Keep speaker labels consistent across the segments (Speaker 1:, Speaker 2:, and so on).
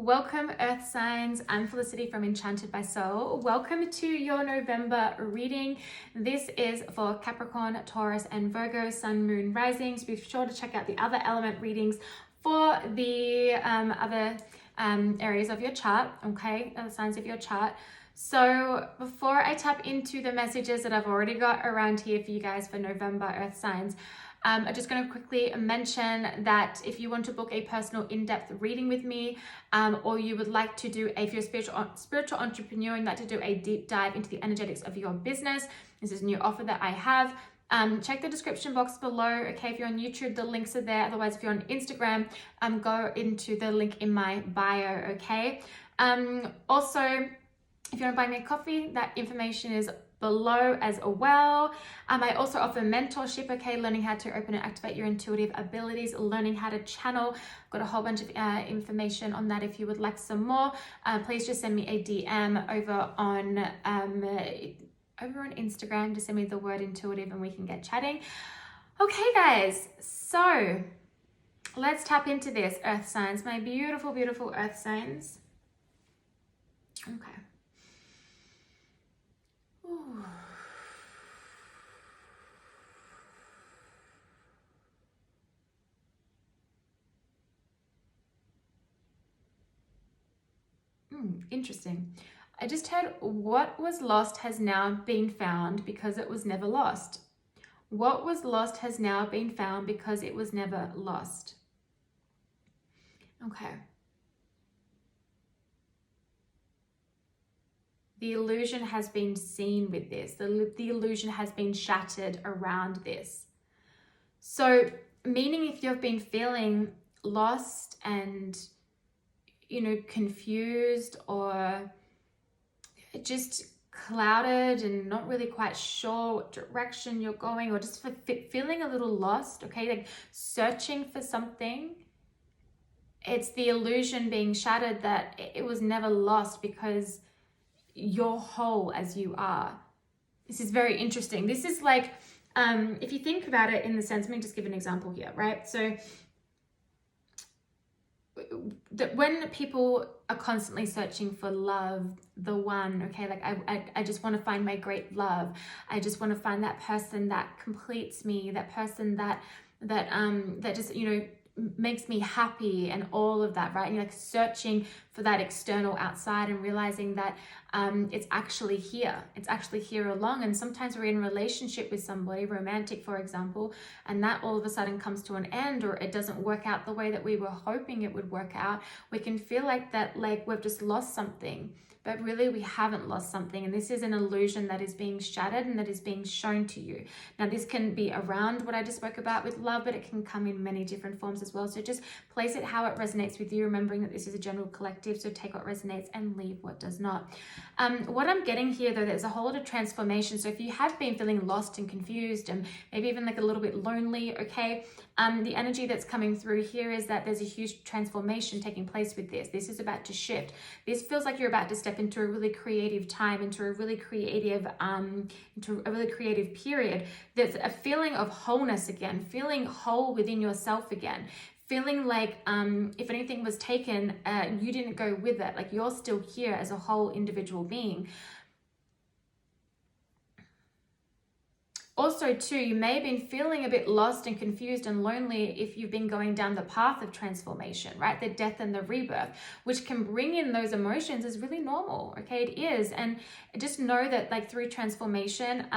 Speaker 1: Welcome, Earth signs. I'm Felicity from Enchanted by Soul. Welcome to your November reading. This is for Capricorn, Taurus, and Virgo, Sun, Moon, Rising. So be sure to check out the other element readings for the other areas of your chart, okay? Other signs of your chart. So before I tap into the messages that I've already got around here for you guys for November Earth signs, I'm just going to quickly mention that if you want to book a personal in-depth reading with me, or you would like to do, if you're a spiritual entrepreneur and like to do a deep dive into the energetics of your business, this is a new offer that I have. Check the description box below. Okay, if you're on YouTube, the links are there. Otherwise, if you're on Instagram, go into the link in my bio. Okay. Also, if you want to buy me a coffee, that information is below as well. I also offer mentorship, okay, learning how to open and activate your intuitive abilities, learning how to channel. I've got a whole bunch of information on that. If you would like some more, please just send me a DM over on Instagram. Just send me the word intuitive and we can get chatting. Okay, guys, so let's tap into this, Earth signs, my beautiful, beautiful Earth signs. Okay. Ooh. Interesting. I just heard what was lost has now been found because it was never lost. What was lost has now been found because it was never lost. Okay. The illusion has been seen with this. The illusion has been shattered around this. So, meaning if you've been feeling lost and, confused or just clouded and not really quite sure what direction you're going, or just feeling a little lost, okay, like searching for something, it's the illusion being shattered that it was never lost because you're whole as you are. This is very interesting. This is like, if you think about it in the sense, let me just give an example here, right? So that when people are constantly searching for love, the one, okay, like I just want to find my great love. I just want to find that person that completes me, that person that just, makes me happy and all of that, right? And you're like searching for that external outside and realizing that it's actually here. It's actually here along. And sometimes we're in a relationship with somebody, romantic, for example, and that all of a sudden comes to an end, or it doesn't work out the way that we were hoping it would work out. We can feel like that, like we've just lost something. But really we haven't lost something, and this is an illusion that is being shattered and that is being shown to you. Now this can be around what I just spoke about with love, but it can come in many different forms as well. So just place it how it resonates with you, remembering that this is a general collective, so take what resonates and leave what does not. What I'm getting here though, there's a whole lot of transformation. So if you have been feeling lost and confused and maybe even like a little bit lonely, okay, the energy that's coming through here is that there's a huge transformation taking place with this. This is about to shift. This feels like you're about to step into a really creative time, into a really creative period. There's a feeling of wholeness again, feeling whole within yourself again, feeling like if anything was taken, you didn't go with it. Like you're still here as a whole individual being. Also too, you may have been feeling a bit lost and confused and lonely if you've been going down the path of transformation, right? The death and the rebirth, which can bring in those emotions, is really normal, okay? It is. And just know that like through transformation,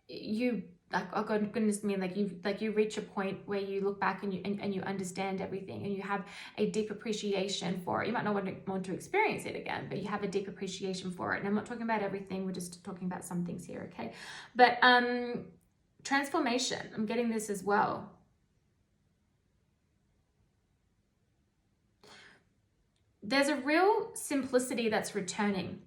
Speaker 1: you, like, oh God, goodness me, like you reach a point where you look back and you understand everything, and you have a deep appreciation for it. You might not want to experience it again, but you have a deep appreciation for it. And I'm not talking about everything, we're just talking about some things here, okay? But transformation, I'm getting this as well. There's a real simplicity that's returning.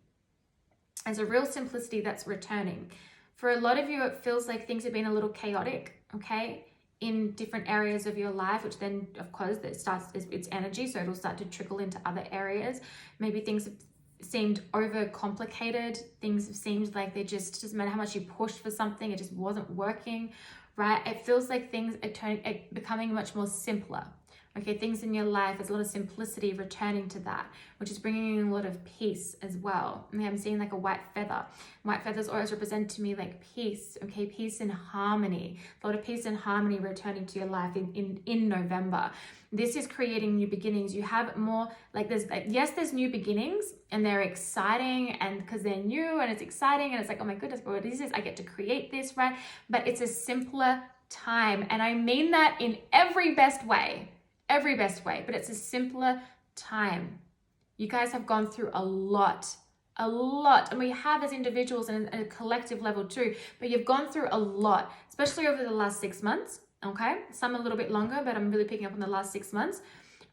Speaker 1: There's a real simplicity that's returning. For a lot of you, it feels like things have been a little chaotic, okay, in different areas of your life, which then, of course, it's energy, so it'll start to trickle into other areas. Maybe things have seemed overcomplicated. Things have seemed like they just, doesn't matter how much you pushed for something, it just wasn't working, right? It feels like things are becoming much more simpler, Okay, things in your life, there's a lot of simplicity returning to that, which is bringing in a lot of peace as well. And I'm seeing like a white feather. White feathers always represent to me like peace, okay, peace and harmony. A lot of peace and harmony returning to your life in November. This is creating new beginnings. You have more, like there's new beginnings and they're exciting, and because they're new and it's exciting and it's like, oh my goodness, what is this? I get to create this, right? But it's a simpler time. And I mean that in every best way, but it's a simpler time. You guys have gone through a lot, and we have as individuals and at a collective level too, but you've gone through a lot, especially over the last 6 months, okay? Some a little bit longer, but I'm really picking up on the last 6 months.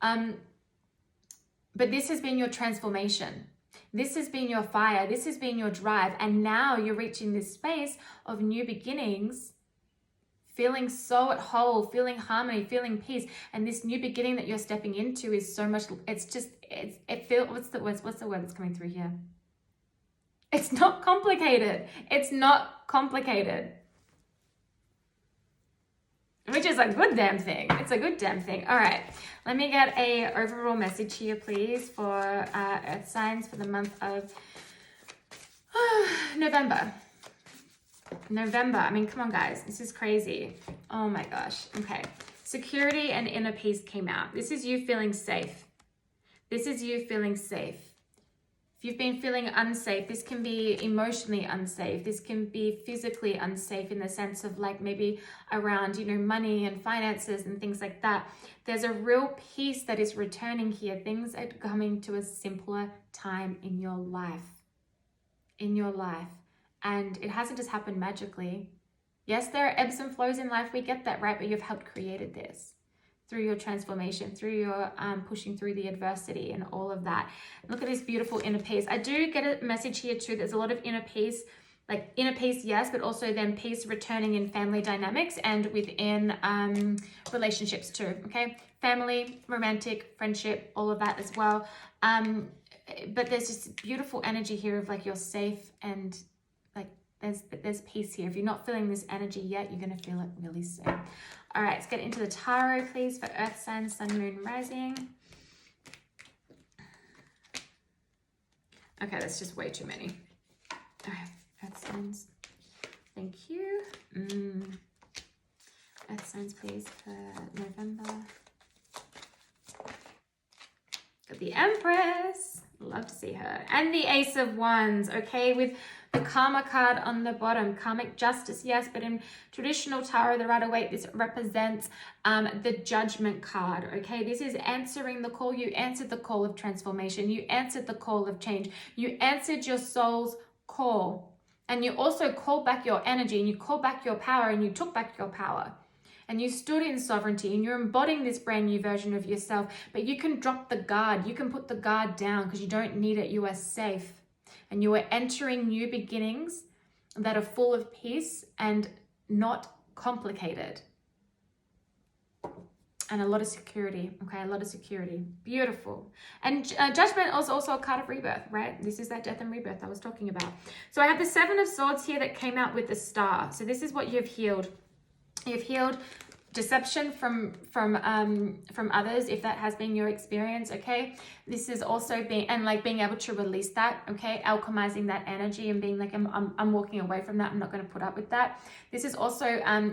Speaker 1: But this has been your transformation. This has been your fire. This has been your drive. And now you're reaching this space of new beginnings, feeling so at whole, feeling harmony, feeling peace. And this new beginning that you're stepping into is so much, it feels, what's the word that's coming through here? It's not complicated. It's not complicated. Which is a good damn thing. It's a good damn thing. All right, let me get a overall message here, please, for Earth signs for the month of November. I mean, come on, guys. This is crazy. Oh my gosh. Okay. Security and inner peace came out. This is you feeling safe. This is you feeling safe. If you've been feeling unsafe, this can be emotionally unsafe. This can be physically unsafe in the sense of like maybe around, you know, money and finances and things like that. There's a real peace that is returning here. Things are coming to a simpler time in your life. And it hasn't just happened magically. Yes, there are ebbs and flows in life. We get that, right? But you've helped created this through your transformation, through your pushing through the adversity and all of that. Look at this beautiful inner peace. I do get a message here too. There's a lot of inner peace, like inner peace, yes, but also then peace returning in family dynamics and within relationships too, okay? Family, romantic, friendship, all of that as well. But there's just beautiful energy here of like you're safe and like there's peace here. If you're not feeling this energy yet, you're going to feel it really soon. All right, let's get into the tarot, please, for Earth signs, Sun, Moon, Rising. Okay, that's just way too many. All right, Earth signs. Thank you. Earth signs, please, for November. Got the Empress. Love to see her. And the Ace of Wands, okay, with the Karma card on the bottom. Karmic justice, yes, but in traditional tarot, the Rider-Waite, this represents the Judgment card, okay? This is answering the call. You answered the call of transformation. You answered the call of change. You answered your soul's call. And you also called back your energy, and you called back your power, and you took back your power. And you stood in sovereignty, and you're embodying this brand new version of yourself. But you can drop the guard. You can put the guard down because you don't need it. You are safe. And you are entering new beginnings that are full of peace and not complicated. And a lot of security, okay? A lot of security. Beautiful. And Judgment is also a card of rebirth, right? This is that death and rebirth I was talking about. So I have the Seven of Swords here that came out with the Star. So this is what you've healed. You've healed deception from others, if that has been your experience, okay? This is also being able to release that, okay? Alchemizing that energy and being like, I'm walking away from that. I'm not going to put up with that. This is also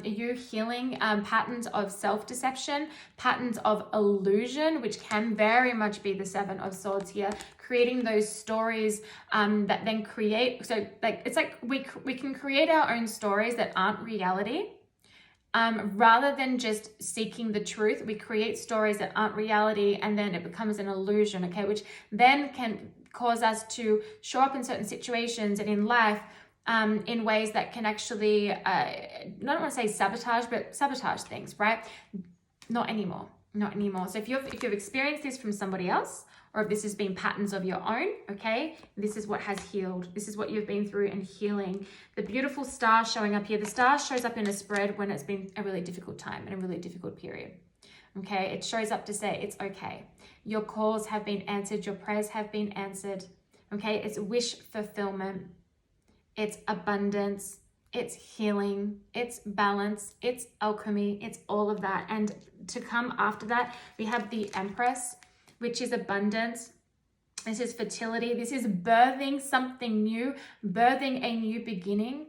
Speaker 1: you healing patterns of self-deception, patterns of illusion, which can very much be the Seven of Swords here, creating those stories that then create, so like it's like we can create our own stories that aren't reality. Rather than just seeking the truth, we create stories that aren't reality, and then it becomes an illusion, okay, which then can cause us to show up in certain situations and in life in ways that can actually, I don't want to say sabotage, but sabotage things, right? Not anymore. So if you've experienced this from somebody else, or if this has been patterns of your own, okay, this is what has healed. This is what you've been through and healing. The beautiful star showing up here. The star shows up in a spread when it's been a really difficult time and a really difficult period. Okay, it shows up to say it's okay. Your calls have been answered. Your prayers have been answered. Okay, it's wish fulfillment. It's abundance. it's healing, it's balance, it's alchemy, it's all of that. And to come after that, we have the Empress, which is abundance. This is fertility. This is birthing something new, birthing a new beginning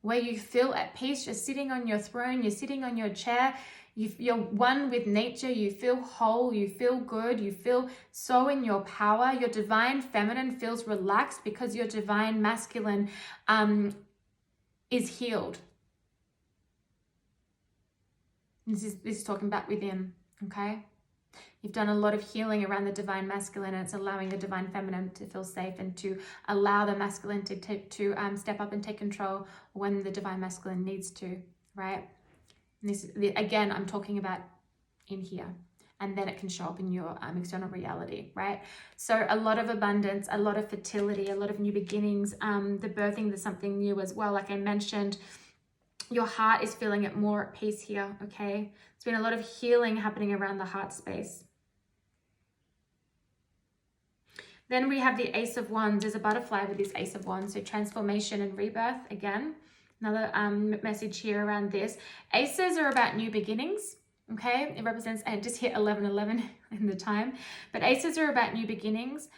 Speaker 1: where you feel at peace. You're sitting on your throne, you're sitting on your chair, you're one with nature, you feel whole, you feel good, you feel so in your power. Your divine feminine feels relaxed because your divine masculine is healed. This is talking about within, okay? You've done a lot of healing around the divine masculine, and it's allowing the divine feminine to feel safe and to allow the masculine to step up and take control when the divine masculine needs to, right? And this, again, I'm talking about in here, and then it can show up in your external reality, right? So a lot of abundance, a lot of fertility, a lot of new beginnings, the birthing of something new as well. Like I mentioned, your heart is feeling it more at peace here, okay? There's been a lot of healing happening around the heart space. Then we have the Ace of Wands. There's a butterfly with this Ace of Wands. So transformation and rebirth again. Another message here around this. Aces are about new beginnings. Okay, it represents, I just hit 11:11 in the time. But aces are about new beginnings.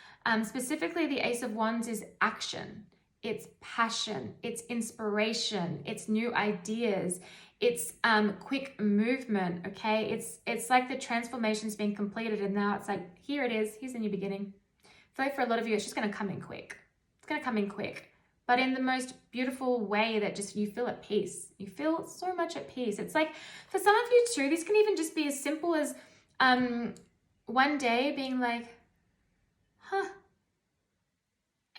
Speaker 1: Specifically, the Ace of Wands is action. It's passion. It's inspiration. It's new ideas. It's quick movement. Okay, it's like the transformation's been completed, and now it's like, here it is. Here's a new beginning. I feel like for a lot of you, it's just going to come in quick. It's going to come in quick, but in the most beautiful way that just you feel at peace. You feel so much at peace. It's like, for some of you too, this can even just be as simple as one day being like,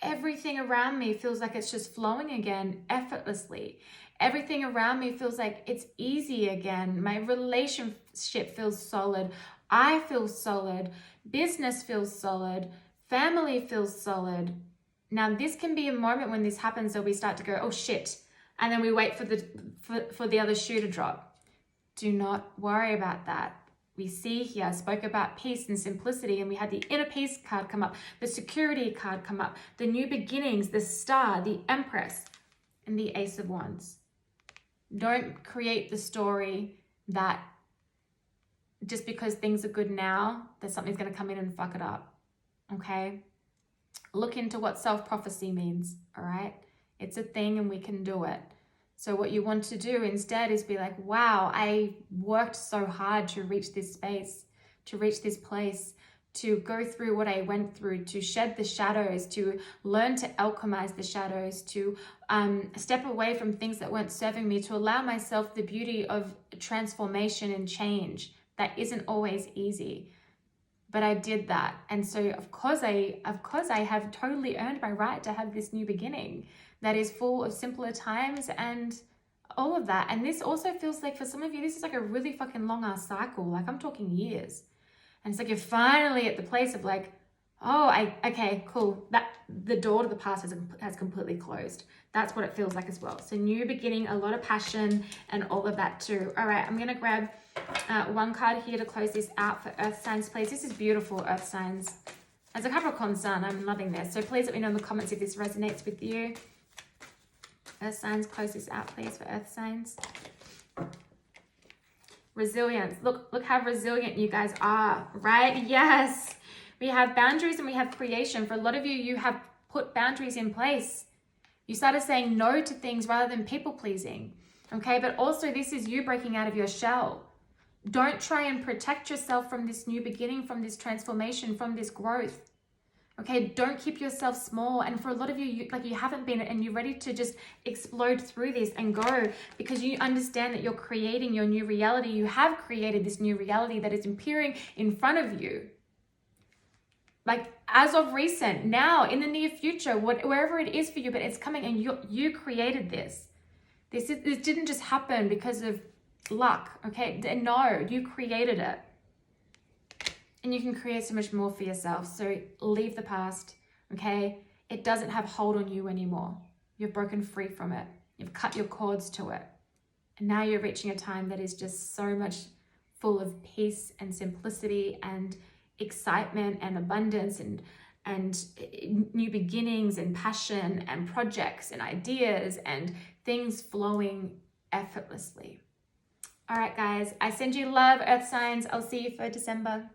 Speaker 1: everything around me feels like it's just flowing again effortlessly. Everything around me feels like it's easy again. My relationship feels solid. I feel solid. Business feels solid. Family feels solid. Now, this can be a moment when this happens that we start to go, oh shit, and then we wait for the other shoe to drop. Do not worry about that. We see here, I spoke about peace and simplicity, and we had the inner peace card come up, the security card come up, the new beginnings, the star, the Empress, and the Ace of Wands. Don't create the story that just because things are good now, that something's going to come in and fuck it up. Okay? Look into what self-prophecy means, all right? It's a thing and we can do it. So what you want to do instead is be like, wow, I worked so hard to reach this space, to reach this place, to go through what I went through, to shed the shadows, to learn to alchemize the shadows, to step away from things that weren't serving me, to allow myself the beauty of transformation and change. That isn't always easy. But I did that. And so of course I have totally earned my right to have this new beginning that is full of simpler times and all of that. And this also feels like, for some of you, this is like a really fucking long ass cycle. Like, I'm talking years. And it's like you're finally at the place of like, oh, okay, cool. That the door to the past has completely closed. That's what it feels like as well. So new beginning, a lot of passion and all of that too. All right, I'm gonna grab one card here to close this out for Earth signs, please. This is beautiful, Earth signs. As a Capricorn sun, I'm loving this. So please let me know in the comments if this resonates with you. Earth signs, close this out, please, for Earth signs. Resilience. Look how resilient you guys are, right? Yes. We have boundaries and we have creation. For a lot of you, you have put boundaries in place. You started saying no to things rather than people pleasing. Okay, but also this is you breaking out of your shell. Don't try and protect yourself from this new beginning, from this transformation, from this growth. Okay, don't keep yourself small. And for a lot of you, you haven't been, and you're ready to just explode through this and go, because you understand that you're creating your new reality. You have created this new reality that is appearing in front of you. Like as of recent, now, in the near future, wherever it is for you, but it's coming, and you created this. This didn't just happen because of luck, okay? No, you created it. And you can create so much more for yourself. So leave the past, okay? It doesn't have hold on you anymore. You've broken free from it. You've cut your cords to it. And now you're reaching a time that is just so much full of peace and simplicity and excitement and abundance and new beginnings and passion and projects and ideas and things flowing effortlessly. All right, guys, I send you love, earth signs. I'll see you for December.